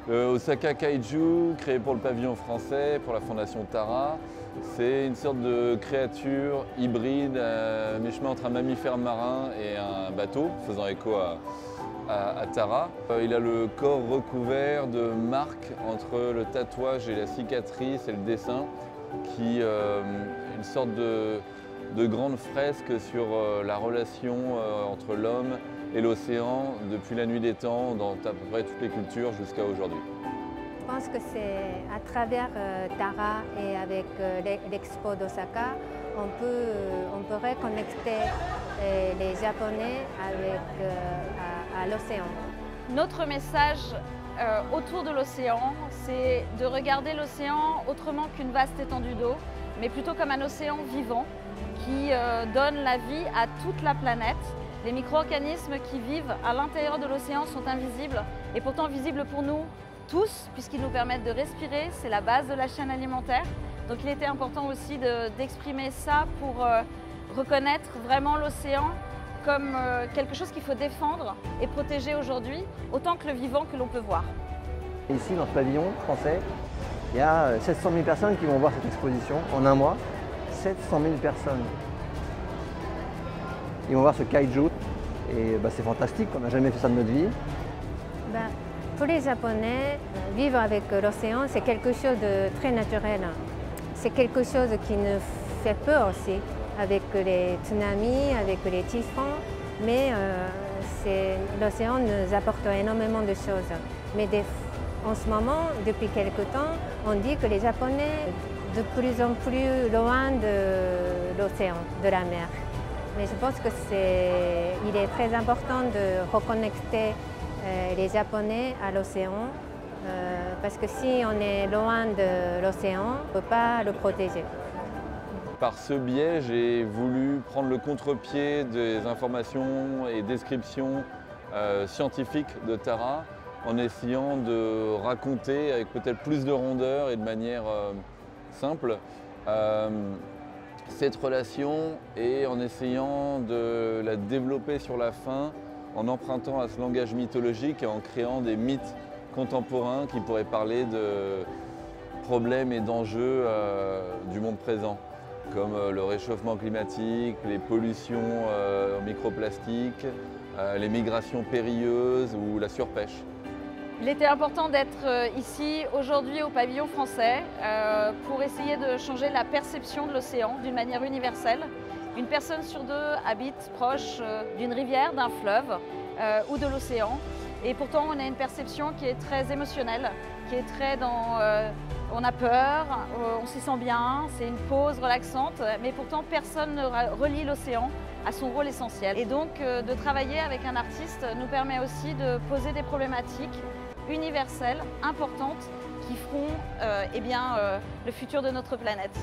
Le Osaka Kaiju, créé pour le pavillon français, pour la fondation Tara, c'est une sorte de créature hybride, mi-chemin entre un mammifère marin et un bateau, faisant écho à Tara. Il a le corps recouvert de marques entre le tatouage et la cicatrice et le dessin, qui une sorte de grande fresque sur la relation entre l'homme et l'océan depuis la nuit des temps, dans à peu près toutes les cultures jusqu'à aujourd'hui. Je pense que c'est à travers Tara et avec l'expo d'Osaka, on peut reconnecter les Japonais à l'océan. Notre message autour de l'océan, c'est de regarder l'océan autrement qu'une vaste étendue d'eau, mais plutôt comme un océan vivant qui donne la vie à toute la planète. Les micro-organismes qui vivent à l'intérieur de l'océan sont invisibles et pourtant visibles pour nous tous, puisqu'ils nous permettent de respirer, c'est la base de la chaîne alimentaire. Donc il était important aussi d'exprimer ça pour reconnaître vraiment l'océan comme quelque chose qu'il faut défendre et protéger aujourd'hui, autant que le vivant que l'on peut voir. Ici, dans ce pavillon français, il y a 700 000 personnes qui vont voir cette exposition en un mois. 700 000 personnes. Ils vont voir ce kaiju et c'est fantastique, on n'a jamais fait ça de notre vie. Pour les Japonais, vivre avec l'océan, c'est quelque chose de très naturel. C'est quelque chose qui nous fait peur aussi, avec les tsunamis, avec les typhons, mais l'océan nous apporte énormément de choses. Mais en ce moment, depuis quelque temps, on dit que les Japonais sont de plus en plus loin de l'océan, de la mer. Mais je pense qu'il est très important de reconnecter les Japonais à l'océan, parce que si on est loin de l'océan, on ne peut pas le protéger. Par ce biais, j'ai voulu prendre le contre-pied des informations et descriptions scientifiques de Tara, en essayant de raconter avec peut-être plus de rondeur et de manière simple cette relation, et en essayant de la développer sur la fin, en empruntant à ce langage mythologique et en créant des mythes contemporains qui pourraient parler de problèmes et d'enjeux du monde présent, comme le réchauffement climatique, les pollutions microplastiques, les migrations périlleuses ou la surpêche. Il était important d'être ici aujourd'hui au pavillon français pour essayer de changer la perception de l'océan d'une manière universelle. Une personne sur deux habite proche d'une rivière, d'un fleuve ou de l'océan. Et pourtant, on a une perception qui est très émotionnelle, qui est très dans... on a peur, on s'y sent bien, c'est une pause relaxante, mais pourtant personne ne relie l'océan à son rôle essentiel. Et donc, de travailler avec un artiste nous permet aussi de poser des problématiques universelles, importantes, qui feront le futur de notre planète.